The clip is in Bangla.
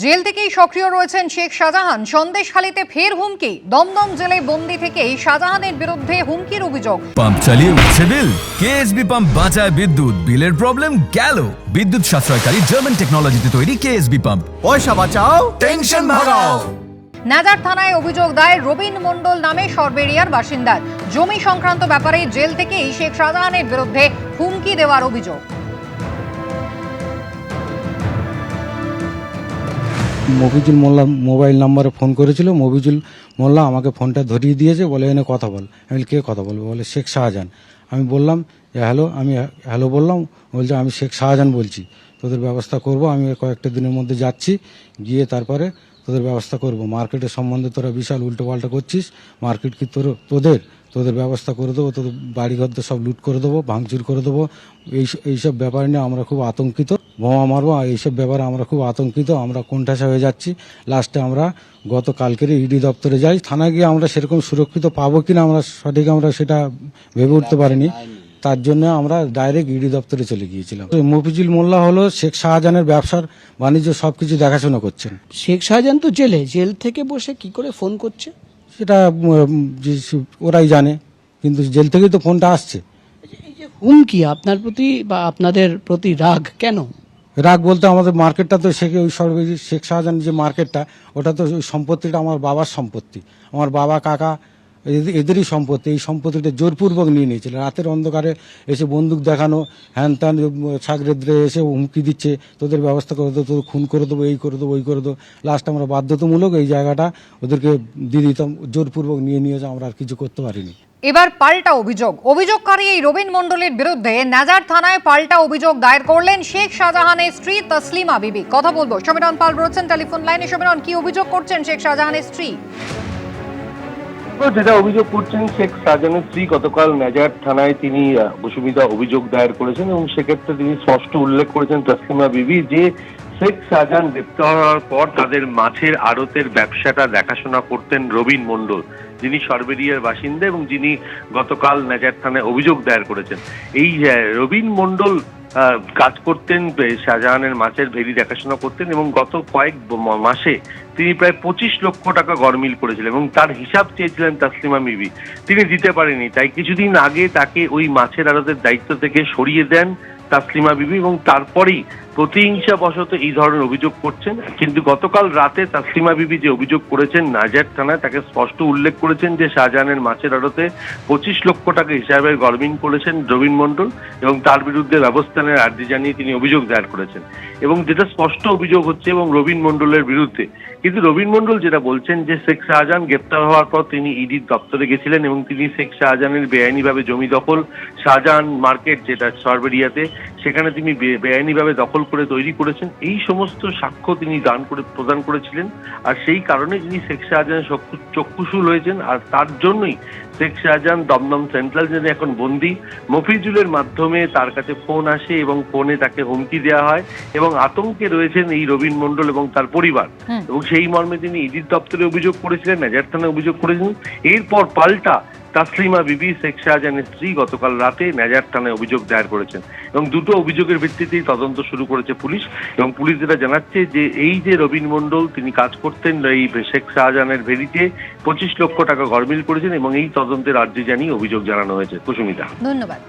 জেল থেকেই সক্রিয় রয়েছেন শেখ শাহজাহান। সন্দেশখালীতে ফের হুমকি। দমদম জেলে বন্দি থেকেই শাহজাহানের বিরুদ্ধে হুমকির অভিযোগ। পাম্প চালিয়ে উঠছে বিল। কেএসবি পাম্প বাঁচায় বিদ্যুৎ, বিলের প্রবলেম গেল। বিদ্যুৎ সাশ্রয়কারী জার্মান টেকনোলজিতে তৈরি কেএসবি পাম্প। পয়সা বাঁচাও, টেনশন ভাগাও। নাজার থানায় অভিযোগ দায়ের রবিন মণ্ডল নামে সরবেরিয়ার বাসিন্দার। জমি সংক্রান্ত ব্যাপারে জেল থেকেই শেখ শাহজাহানের বিরুদ্ধে হুমকি দেওয়ার অভিযোগ। মফিজুল মোল্লা মোবাইল নাম্বারে ফোন করেছিল। মফিজুল মোল্লা আমাকে ফোনটা ধরিয়ে দিয়েছে, বলে এনে কথা বল। আমি কে কথা বলবো? বলে শেখ শাহজাহান। আমি বললাম যে হ্যালো, আমি হ্যালো বললাম। বলছে আমি শেখ শাহজাহান বলছি, তোদের ব্যবস্থা করব। আমি কয়েকটা দিনের মধ্যে যাচ্ছি, গিয়ে তারপরে তোদের ব্যবস্থা করব। মার্কেটের সম্বন্ধে তোরা বিশাল উল্টোপাল্টা করছিস। মার্কেট কি তোদের ব্যবস্থা করে দেবো, তোদের বাড়িঘর সব লুট করে দেবো, ভাঙচুর করে দেবো। এইসব ব্যাপার নিয়ে আমরা খুব আতঙ্কিত। বোমা মারবো, এইসব ব্যাপারে আমরা খুব আতঙ্কিত। আমরা কোণঠাসা হয়ে যাচ্ছি। লাস্টে আমরা গতকালকের ইডি দপ্তরে যাই। থানায় গিয়ে আমরা সেরকম সুরক্ষিত পাবো কিনা আমরা সেটা ভেবে উঠতে পারিনি। তার জন্য আমরা ডাইরেক্ট ইডি দপ্তরে চলে গিয়েছিলাম। মফিজুল মোল্লা হলো শেখ শাহজাহানের ব্যবসার বাণিজ্য সবকিছু দেখাশোনা করছেন। শেখ শাহজাহান তো জেল থেকে বসে কি করে ফোন করছে সেটা ওরাই জানে, কিন্তু জেল থেকেই তো ফোনটা আসছে। এই যে হুমকি আপনার প্রতি বা আপনাদের প্রতি রাগ কেন? রাগ বলতে আমাদের মার্কেটটা তো শেখ শাহজাহানের যে মার্কেটটা, ওটা তো ওই সম্পত্তিটা আমার বাবার সম্পত্তি। আমার বাবা কাকা এদেরই সম্পত্তি। এই সম্পত্তিটা জোরপূর্বক নিয়ে নিয়েছিল। রাতের অন্ধকারে এসে বন্দুক দেখানো, হ্যান ত্যান সাগরেদ্রে এসে হুমকি দিচ্ছে, তোদের ব্যবস্থা করে দেবো, তোদের খুন করে দেবো, এই করে দেবো, ওই করে দেবো। লাস্ট আমরা বাধ্যতামূলক এই জায়গাটা ওদেরকে দিয়ে দিতাম। জোরপূর্বক নিয়ে নিয়ে আমরা আর কিছু করতে পারিনি। এবার পাল্টা অভিযোগ। অভিযোগকারী এই রবিন মণ্ডলের বিরুদ্ধে নাজার থানায় পাল্টা অভিযোগ দায়ের করলেন শেখ শাহজাহানের স্ত্রী তসলিমা বিবি। কথা বলবো, সমীরণ পাল রয়েছেন টেলিফোন লাইনে। সমীরণ, কি অভিযোগ করছেন শেখ শাহজাহানের স্ত্রী? যেটা অভিযোগ করছেন শেখ শাহজাহানের স্ত্রী, গতকাল নাজার থানায় তিনি বসুমিতা অভিযোগ দায়ের করেছেন এবং সেক্ষেত্রে তিনি স্পষ্ট উল্লেখ করেছেন তসলিমা বিবি যে শেখ শাহজাহান গ্রেপ্তার হওয়ার পর তাদের মাছের আড়তের ব্যবসাটা দেখাশোনা করতেন রবিন মণ্ডল, যিনি সরবেরিয়ার বাসিন্দা এবং যিনি গতকাল নাজার থানায় অভিযোগ দায়ের করেছেন। এই রবিন মণ্ডল কাজ করতেন, শাহজাহানের মাছের ভেড়ি দেখাশোনা করতেন এবং গত কয়েক মাসে তিনি প্রায় 25 লক্ষ টাকা গরমিল করেছিলেন এবং তার হিসাব চেয়েছিলেন তসলিমা বিবি। তিনি দিতে পারেনি, তাই কিছুদিন আগে তাকে ওই মাছের আড়তের দায়িত্ব থেকে সরিয়ে দেন তসলিমা বিবি এবং তারপরেই প্রতিহিংসা বশত এই ধরনের অভিযোগ করছেন। কিন্তু গতকাল রাতে তসলিমা বিবি যে অভিযোগ করেছেন নাজার থানায়, তাকে স্পষ্ট উল্লেখ করেছেন যে শাহজাহানের মাছের আড়তে 25 লক্ষ টাকা হিসাবের গরমিল করেছেন রবিন মণ্ডল এবং তার বিরুদ্ধে ব্যবস্থা নেওয়ার আর্জি জানিয়ে তিনি অভিযোগ দায়ের করেছেন এবং যেটা স্পষ্ট অভিযোগ হচ্ছে এবং রবিন মণ্ডলের বিরুদ্ধে। কিন্তু রবিন মণ্ডল যেটা বলছেন যে শেখ শাহজাহান গ্রেপ্তার হওয়ার পর তিনি ইডির দপ্তরে গেছিলেন এবং তিনি শেখ শাহজাহানের বেআইনিভাবে জমি দখল, শাহজাহান মার্কেট যেটা সরবেরিয়াতে, সেখানে তিনি বেআইনিভাবে দখল করে তৈরি করেছেন, এই সমস্ত সাক্ষ্য তিনি প্রদান করেছিলেন। আর সেই কারণে তিনি শেখ শাহজাহান চক্ষুশূল হয়েছেন। আর তার জন্যই শেখ শাহজাহান দমদম সেন্ট্রাল জেলে এখন বন্দী। মফিজুলের মাধ্যমে তার কাছে ফোন আসে এবং ফোনে তাকে হুমকি দেওয়া হয় এবং আতঙ্কে রয়েছেন এই রবিন মণ্ডল এবং তার পরিবার। এবং সেই মর্মে তিনি ইডির দপ্তরে অভিযোগ করেছিলেন, নাজার থানায় অভিযোগ করেছিলেন। এরপর পাল্টা তসলিমা বিবি শেখ শাহজাহানের স্ত্রী গতকাল রাতে নাজার থানায় অভিযোগ দায়ের করেছেন এবং দুটো অভিযোগের ভিত্তিতেই তদন্ত শুরু করেছে পুলিশ। এবং পুলিশ যেটা জানাচ্ছে যে এই যে রবিন মণ্ডল তিনি কাজ করতেন এই শেখ শাহজাহানের ভেড়িতে 25 লক্ষ টাকা গরমিল করেছেন এবং এই তদন্তের আর্জি জানিয়ে অভিযোগ জানানো হয়েছে। কুসুমিতা, ধন্যবাদ।